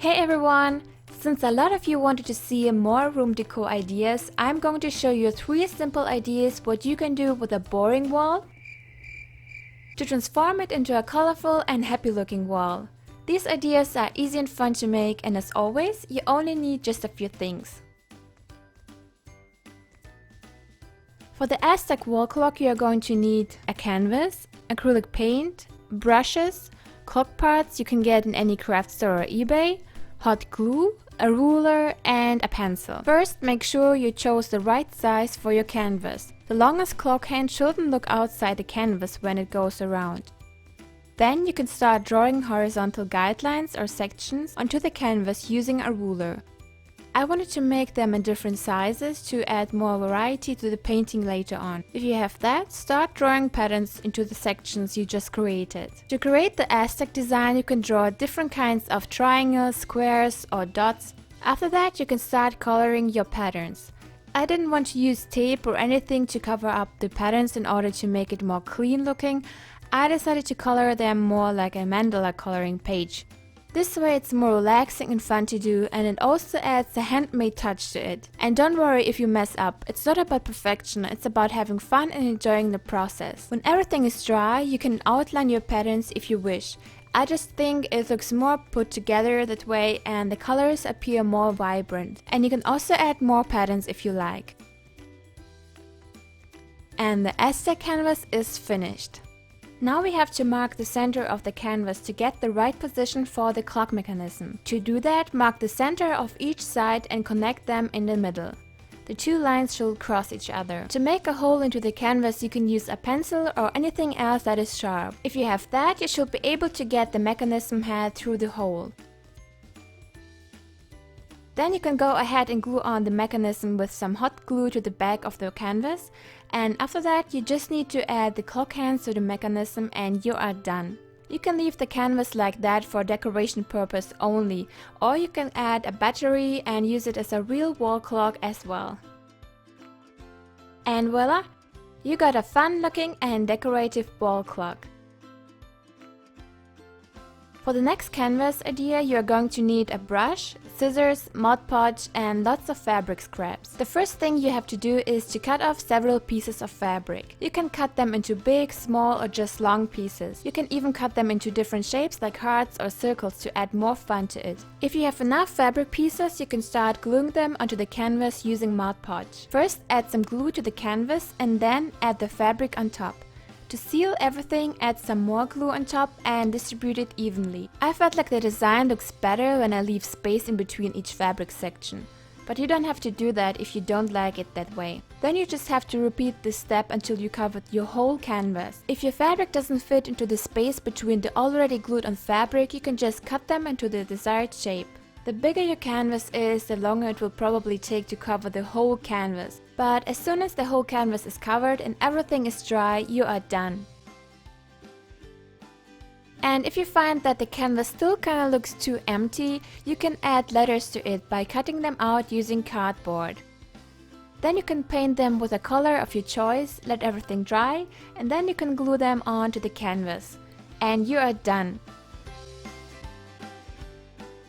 Hey everyone! Since a lot of you wanted to see more room decor ideas, I'm going to show you 3 simple ideas what you can do with a boring wall to transform it into a colorful and happy looking wall. These ideas are easy and fun to make, and as always, you only need just a few things. For the Aztec wall clock you are going to need a canvas, acrylic paint, brushes, clock parts you can get in any craft store or eBay, hot glue, a ruler and a pencil. First, make sure you chose the right size for your canvas. The longest clock hand shouldn't look outside the canvas when it goes around. Then you can start drawing horizontal guidelines or sections onto the canvas using a ruler. I wanted to make them in different sizes to add more variety to the painting later on. If you have that, start drawing patterns into the sections you just created. To create the Aztec design, you can draw different kinds of triangles, squares or dots. After that, you can start coloring your patterns. I didn't want to use tape or anything to cover up the patterns in order to make it more clean looking. I decided to color them more like a mandala coloring page. This way it's more relaxing and fun to do, and it also adds a handmade touch to it. And don't worry if you mess up, it's not about perfection, it's about having fun and enjoying the process. When everything is dry, you can outline your patterns if you wish. I just think it looks more put together that way and the colors appear more vibrant. And you can also add more patterns if you like. And the Aztec canvas is finished. Now we have to mark the center of the canvas to get the right position for the clock mechanism. To do that, mark the center of each side and connect them in the middle. The 2 lines should cross each other. To make a hole into the canvas, you can use a pencil or anything else that is sharp. If you have that, you should be able to get the mechanism head through the hole. Then you can go ahead and glue on the mechanism with some hot glue to the back of the canvas, and after that you just need to add the clock hands to the mechanism and you are done. You can leave the canvas like that for decoration purpose only, or you can add a battery and use it as a real wall clock as well. And voila! You got a fun looking and decorative wall clock. For the next canvas idea, you are going to need a brush, scissors, Mod Podge and lots of fabric scraps. The first thing you have to do is to cut off several pieces of fabric. You can cut them into big, small or just long pieces. You can even cut them into different shapes like hearts or circles to add more fun to it. If you have enough fabric pieces, you can start gluing them onto the canvas using Mod Podge. First, add some glue to the canvas and then add the fabric on top. To seal everything, add some more glue on top and distribute it evenly. I felt like the design looks better when I leave space in between each fabric section. But you don't have to do that if you don't like it that way. Then you just have to repeat this step until you covered your whole canvas. If your fabric doesn't fit into the space between the already glued on fabric, you can just cut them into the desired shape. The bigger your canvas is, the longer it will probably take to cover the whole canvas. But as soon as the whole canvas is covered and everything is dry, you are done. And if you find that the canvas still kinda looks too empty, you can add letters to it by cutting them out using cardboard. Then you can paint them with a color of your choice, let everything dry, and then you can glue them onto the canvas. And you are done.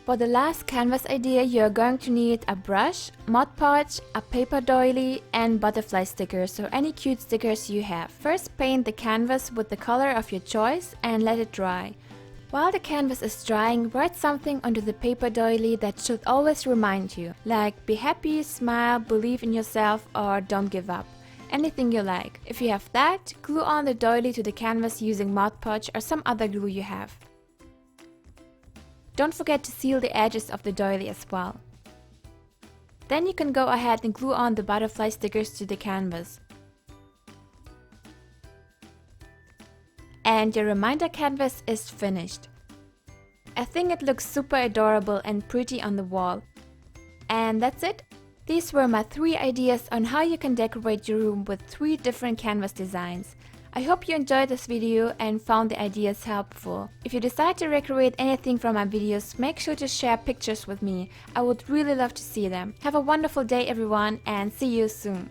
For the last canvas idea, you are going to need a brush, Mod Podge, a paper doily and butterfly stickers or any cute stickers you have. First, paint the canvas with the color of your choice and let it dry. While the canvas is drying, write something onto the paper doily that should always remind you, like be happy, smile, believe in yourself or don't give up. Anything you like. If you have that, glue on the doily to the canvas using Mod Podge or some other glue you have. Don't forget to seal the edges of the doily as well. Then you can go ahead and glue on the butterfly stickers to the canvas. And your reminder canvas is finished. I think it looks super adorable and pretty on the wall. And that's it. These were my 3 ideas on how you can decorate your room with 3 different canvas designs. I hope you enjoyed this video and found the ideas helpful. If you decide to recreate anything from my videos, make sure to share pictures with me. I would really love to see them. Have a wonderful day everyone and see you soon.